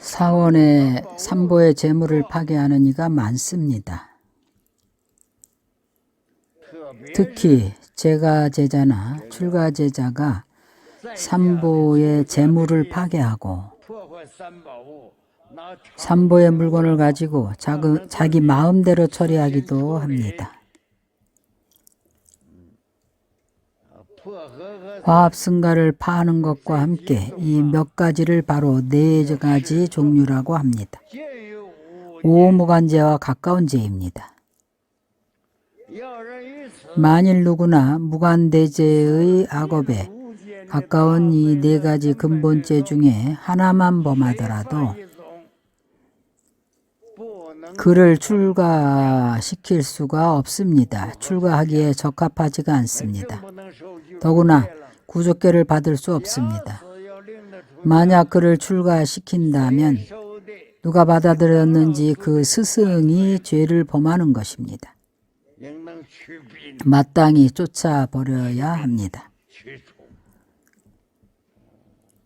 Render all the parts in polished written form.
사원의 삼보의 재물을 파괴하는 이가 많습니다. 특히 제가제자나 출가제자가 삼보의 재물을 파괴하고 삼보의 물건을 가지고 자기 마음대로 처리하기도 합니다. 화합승가를 파하는 것과 함께 이 몇 가지를 바로 4가지 종류라고 합니다. 오무간죄와 가까운 죄입니다. 만일 누구나 무간대죄의 악업에 가까운 이 4가지 근본죄 중에 하나만 범하더라도 그를 출가시킬 수가 없습니다. 출가하기에 적합하지가 않습니다. 더구나 구족계를 받을 수 없습니다. 만약 그를 출가시킨다면 누가 받아들였는지 그 스승이 죄를 범하는 것입니다. 마땅히 쫓아버려야 합니다.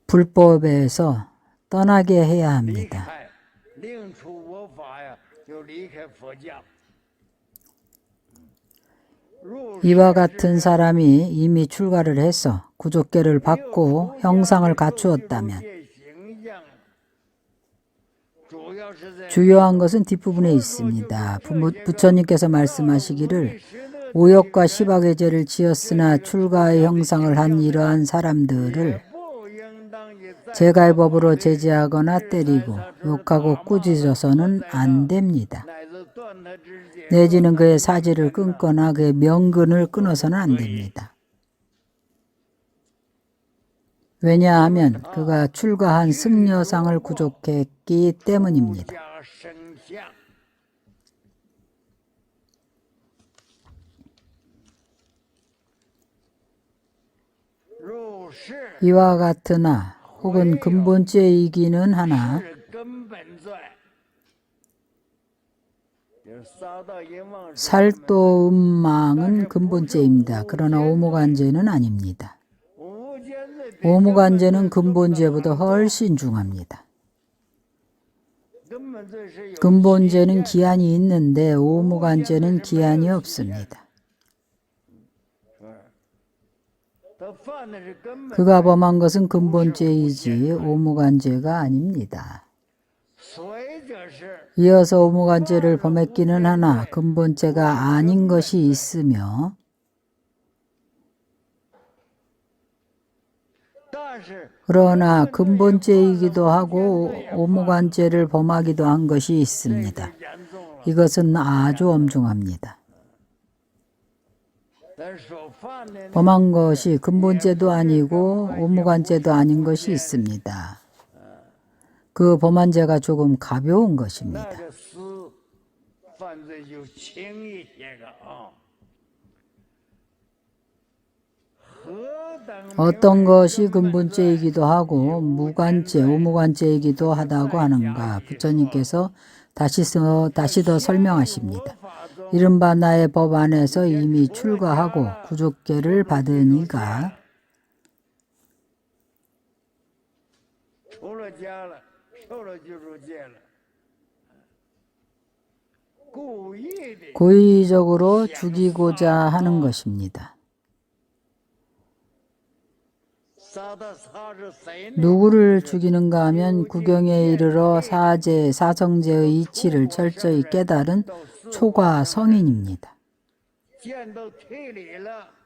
불법에서 떠나게 해야 합니다. 이와 같은 사람이 이미 출가를 해서 구족계를 받고 형상을 갖추었다면 주요한 것은 뒷부분에 있습니다. 부처님께서 말씀하시기를 오욕과 시박의 죄를 지었으나 출가의 형상을 한 이러한 사람들을 제가의 법으로 제지하거나 때리고 욕하고 꾸짖어서는 안 됩니다. 내지는 그의 사지를 끊거나 그의 명근을 끊어서는 안 됩니다. 왜냐하면 그가 출가한 승려상을 구족했기 때문입니다. 이와 같으나 혹은 근본죄이기는 하나 살도음망은 근본죄입니다. 그러나 오무간죄는 아닙니다. 오무간죄는 근본죄보다 훨씬 중합니다. 근본죄는 기한이 있는데 오무간죄는 기한이 없습니다. 그가 범한 것은 근본죄이지 오무간죄가 아닙니다. 이어서 오무간죄를 범했기는 하나 근본죄가 아닌 것이 있으며 그러나 근본죄이기도 하고 오무간죄를 범하기도 한 것이 있습니다. 이것은 아주 엄중합니다. 범한 것이 근본죄도 아니고 오무간죄도 아닌 것이 있습니다. 그 범한 죄가 조금 가벼운 것입니다. 어떤 것이 근본죄이기도 하고 무간죄, 오무간죄이기도 하다고 하는가? 부처님께서 다시 더 설명하십니다. 이른바 나의 법 안에서 이미 출가하고 구족계를 받은 이가 고의적으로 죽이고자 하는 것입니다. 누구를 죽이는가 하면 구경에 이르러 사성제의 이치를 철저히 깨달은 초과 성인입니다.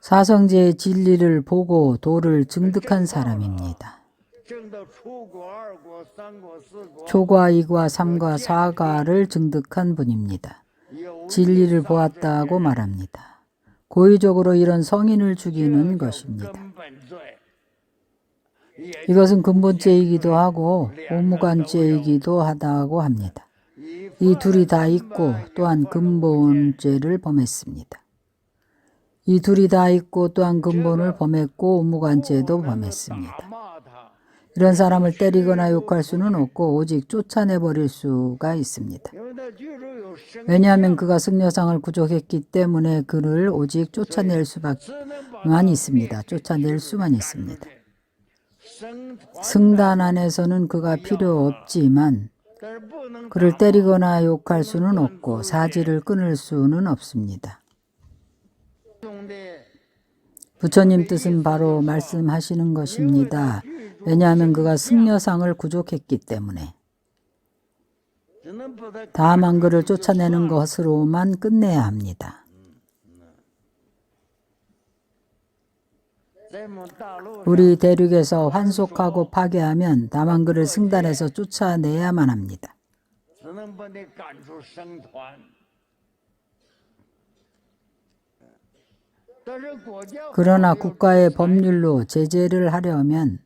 사성제의 진리를 보고 도를 증득한 사람입니다. 초과 2과 3과 4과를 증득한 분입니다. 진리를 보았다고 말합니다. 고의적으로 이런 성인을 죽이는 것입니다. 이것은 근본죄이기도 하고 오무간죄이기도 하다고 합니다. 이 둘이 다 있고 또한 근본죄를 범했습니다. 이 둘이 다 있고 또한 근본을 범했고 오무간죄도 범했습니다. 이런 사람을 때리거나 욕할 수는 없고 오직 쫓아내버릴 수가 있습니다. 왜냐하면 그가 승려상을 구족했기 때문에 그를 오직 쫓아낼 수만 있습니다. 쫓아낼 수만 있습니다. 승단 안에서는 그가 필요 없지만 그를 때리거나 욕할 수는 없고 사지를 끊을 수는 없습니다. 부처님 뜻은 바로 말씀하시는 것입니다. 왜냐하면 그가 승려상을 구족했기 때문에. 다만 그를 쫓아내는 것으로만 끝내야 합니다. 우리 대륙에서 환속하고 파괴하면 다만 그를 승단에서 쫓아내야만 합니다. 그러나 국가의 법률로 제재를 하려면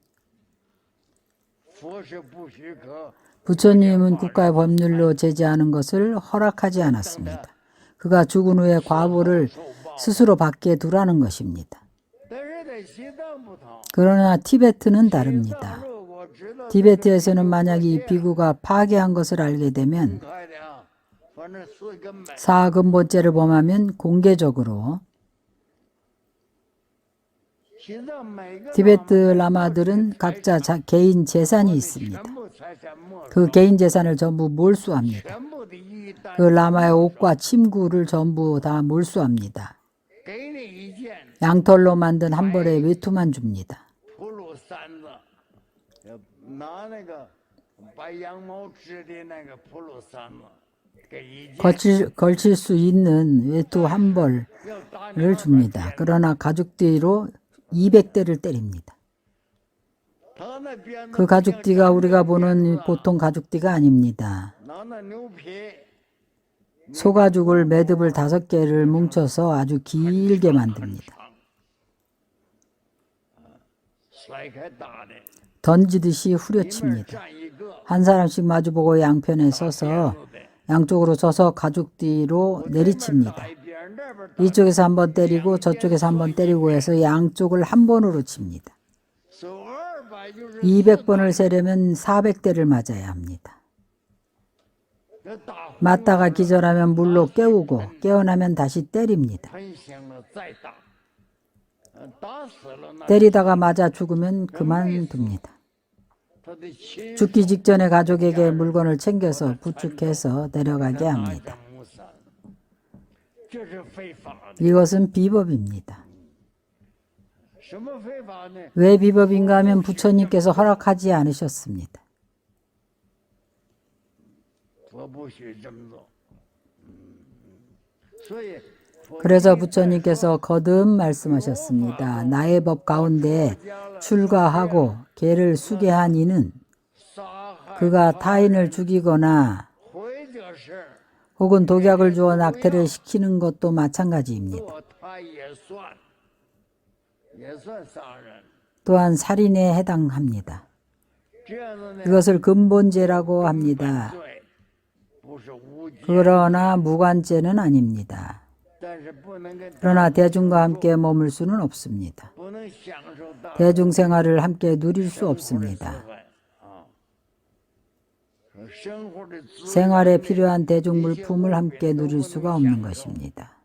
부처님은 국가의 법률로 제재하는 것을 허락하지 않았습니다. 그가 죽은 후에 과보를 스스로 받게 두라는 것입니다. 그러나 티베트는 다릅니다. 티베트에서는 만약 이 비구가 파괴한 것을 알게 되면 사근본죄를 범하면 공개적으로 티베트 라마들은 각자 개인 재산이 있습니다. 그 개인 재산을 전부 몰수합니다. 그 라마의 옷과 침구를 전부 다 몰수합니다. 양털로 만든 한 벌의 외투만 줍니다. 걸칠 수 있는 외투 한 벌을 줍니다. 그러나 가죽띠로 200대를 때립니다. 그 가죽띠가 우리가 보는 보통 가죽띠가 아닙니다. 소가죽을 매듭을 5개를 뭉쳐서 아주 길게 만듭니다. 던지듯이 후려칩니다. 한 사람씩 마주보고 양편에 서서 양쪽으로 서서 가죽띠로 내리칩니다. 이쪽에서 한번 때리고 저쪽에서 한번 때리고 해서 양쪽을 한 번으로 칩니다. 200번을 세려면 400대를 맞아야 합니다. 맞다가 기절하면 물로 깨우고 깨어나면 다시 때립니다. 때리다가 맞아 죽으면 그만둡니다. 죽기 직전에 가족에게 물건을 챙겨서 부축해서 데려가게 합니다. 이것은 비법입니다. 왜 비법인가 하면 부처님께서 허락하지 않으셨습니다. 그래서 부처님께서 거듭 말씀하셨습니다. 나의 법 가운데 출가하고 개를 수계한 이는 그가 타인을 죽이거나 혹은 독약을 주어 낙태를 시키는 것도 마찬가지입니다. 또한 살인에 해당합니다. 이것을 근본죄라고 합니다. 그러나 무관죄는 아닙니다. 그러나 대중과 함께 머물 수는 없습니다. 대중생활을 함께 누릴 수 없습니다. 생활에 필요한 대중물품을 함께 누릴 수가 없는 것입니다.